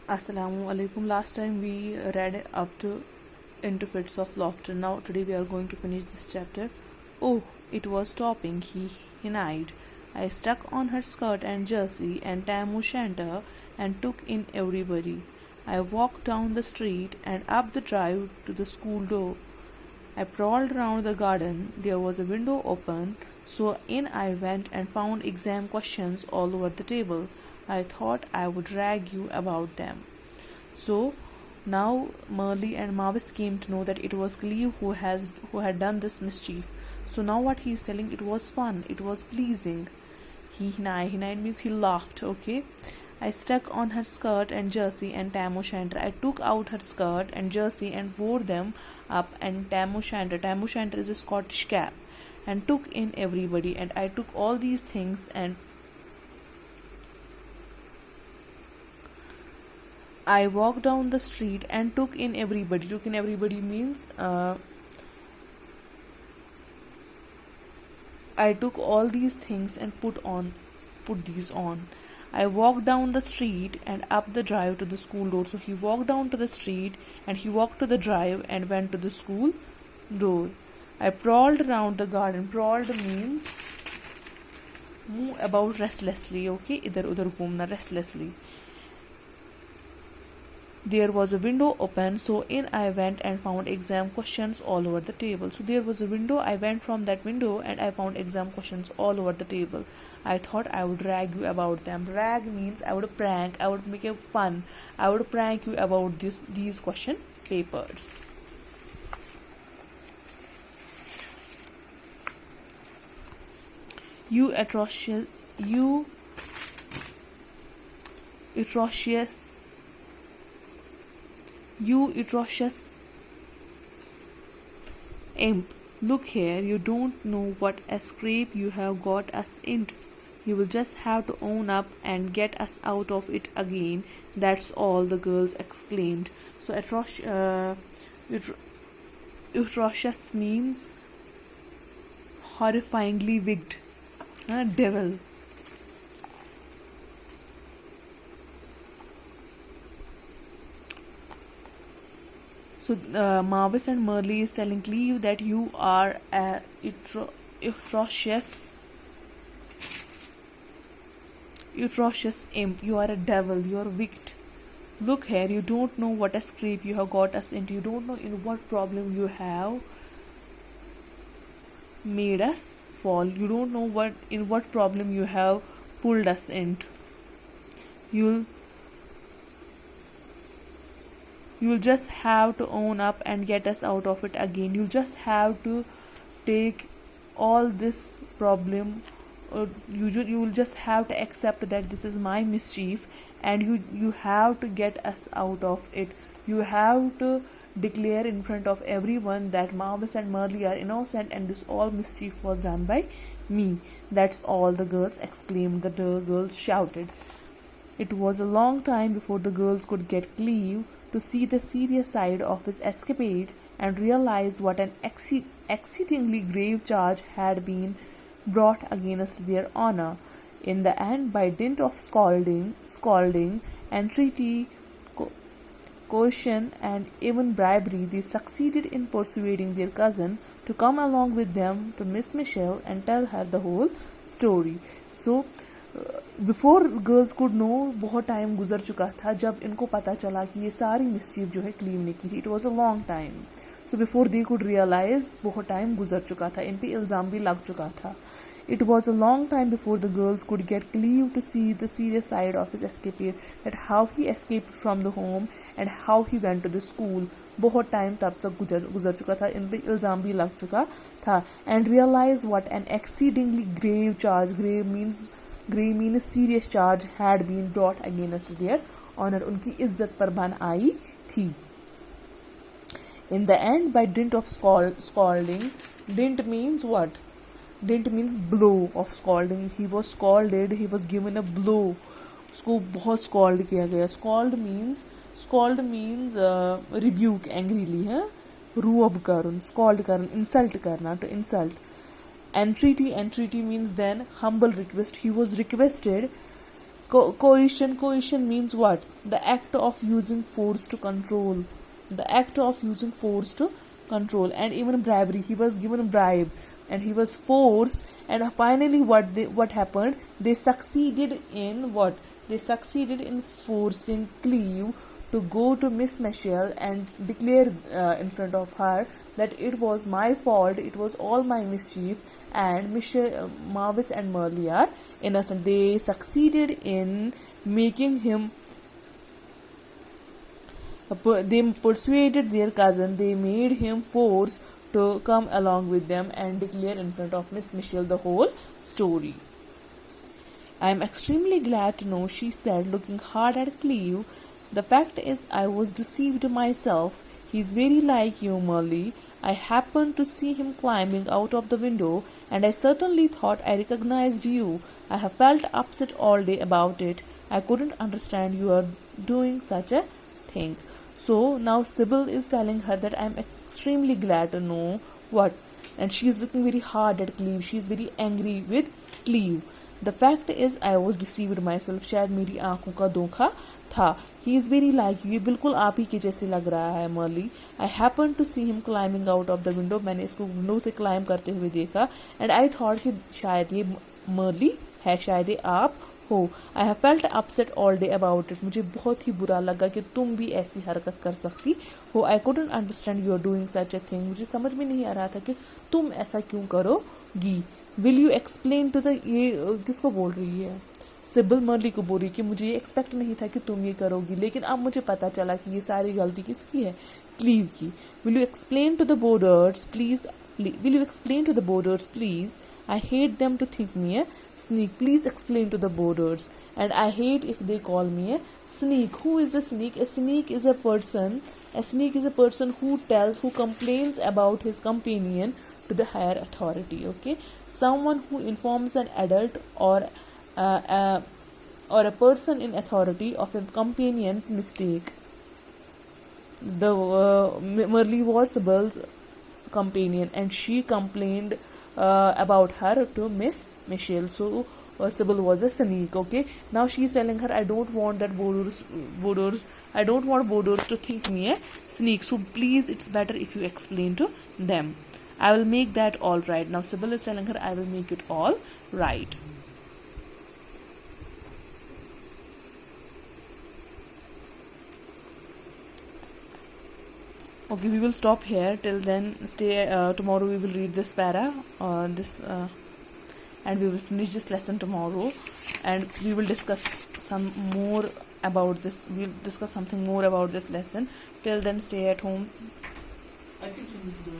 Assalamu alaikum. Last time we read up to into fits of laughter. Now today we are going to finish this chapter. Oh, it was topping, he hinnied. I stuck on her skirt and jersey and tam o' shanter and took in everybody. I walked down the street and up the drive to the school door. I prowled round the garden. There was a window open, so in I went and found exam questions all over the table. I thought I would drag you about them. So now Merle and Mavis came to know that it was Clive who had done this mischief. So now what he is telling, it was fun, it was pleasing. He means he laughed, okay? I stuck on her skirt and jersey and tam o' shanter. I took out her skirt and jersey and wore them up and tam o' shanter. Tam o' shanter is a Scottish cap. And took in everybody. And I took all these things and I walked down the street and took in everybody. Took in everybody means I took all these things and put these on. I walked down the street and up the drive to the school door. So he walked down to the street and he walked to the drive and went to the school door. I prowled around the garden. Prowled means move about restlessly, okay? Idhar udhar ghumna restlessly. There was a window open, so in I went and found exam questions all over the table. So there was a window, I went from that window and I found exam questions all over the table. I thought I would rag you about them. Rag means I would prank, I would make a fun, I would prank you about these question papers. You atrocious you atrocious imp, look here, you don't know what a scrape you have got us into. You will just have to own up and get us out of it again. That's all, the girls exclaimed. So atrocious means horrifyingly wicked. Devil. So Mavis and Merle is telling Clive that you are a atrocious imp. You are a devil. You are wicked. Look here, you don't know what a scrape you have got us into. You don't know in what problem you have made us fall. You don't know in what problem you have pulled us into. You'll just have to own up and get us out of it again. You'll just have to take all this problem, you will just have to accept that this is my mischief and you have to get us out of it. You have to declare in front of everyone that Mavis and Merle are innocent and this all mischief was done by me. That's all, the girls exclaimed. The girls shouted. It was a long time before the girls could get Clive to see the serious side of his escapade and realize what an exceedingly grave charge had been brought against their honor. In the end, by dint of scolding, entreaty, coercion, and even bribery, they succeeded in persuading their cousin to come along with them to Miss Michelle and tell her the whole story. So, before girls could know बहुत time गुजर चुका था जब इनको पता चला कि ये सारी मिस्चीफ जो है क्लीव ने की थी. It was a long time. So before they could realise बहुत टाइम गुजर चुका था, इन पे इल्ज़ाम भी लग चुका था. It was a long time before the girls could get Clive to see the serious side of his escapade, that how he escaped from the home and how he went to the school. बहुत time तब तक गुजर चुका था, इन पे इल्ज़ाम भी लग चुका था. And realize what an exceedingly grave charge, grave means serious charge, had been brought against their honor. उनकी इज्जत पर बन आई थी. In the end, by dint of scolding, dint means what? Dint means blow of scolding. He was scalded, he was given a blow. उसको बहुत scold किया गया. Scold means rebuke angrily, है? रूअब करन, scold करन, insult करना, to insult. Entreaty means then humble request. He was requested Coercion means what? The act of using force to control. The act of using force to control. And even bribery, he was given a bribe and he was forced, and finally what happened, they succeeded in what? They succeeded in forcing Clive to go to Miss Michelle and declare in front of her that it was my fault, it was all my mischief, and Mavis and Merle are innocent. They succeeded in making him. They persuaded their cousin. They made him force to come along with them and declare in front of Miss Michelle the whole story. I am extremely glad to know, she said, looking hard at Clive. The fact is, I was deceived myself. He is very like you, Merle. I happened to see him climbing out of the window, and I certainly thought I recognized you. I have felt upset all day about it. I couldn't understand you are doing such a thing. So now Sybil is telling her that I am extremely glad to know what, and she is looking very hard at Clive. She is very angry with Clive. The fact is, I was deceived myself. शायद मेरी आंखों का धोखा था. He is very like you. ये बिल्कुल आप ही के जैसे लग रहा है, Merle. I happened to see him climbing out of the window. मैंने इसको विंडो से क्लाइम करते हुए देखा. And I thought कि शायद ये Merle है, शायद ये आप हो. I have felt upset all day about it. मुझे बहुत ही बुरा लगा कि तुम भी ऐसी हरकत कर सकती हो. I couldn't understand you are doing such a thing. मुझे समझ में नहीं आ रहा था कि तुम ऐसा क्यों करोगी. Will you explain to the, ये किसको बोल रही है? सिबिल मर्ली को बोल रही है कि मुझे ये एक्सपेक्ट नहीं था कि तुम ये करोगी, लेकिन अब मुझे पता चला कि ये सारी गलती किसकी है? क्लीव की. Will you explain to the borders please? Will you explain to the boarders, please? I hate them to think me a sneak. Please explain to the boarders. And I hate if they call me a sneak. Who is a sneak? A sneak is a person. A sneak is a person who complains about his companion to the higher authority. Okay, someone who informs an adult or a person in authority of a companion's mistake. The Merle was Sibyl's companion, and she complained about her to Miss Michelle. So Sybil was a sneak. Okay, now she is telling her, I don't want boarders to think me a sneak, so please, it's better if you explain to them. I will make that all right. Now Sybil is telling her, I will make it all right. Okay, we will stop here. Till then, stay. Tomorrow we will read this para, and we will finish this lesson tomorrow, and we will discuss some more about this. We'll discuss something more about this lesson. Till then, stay at home. I can send you the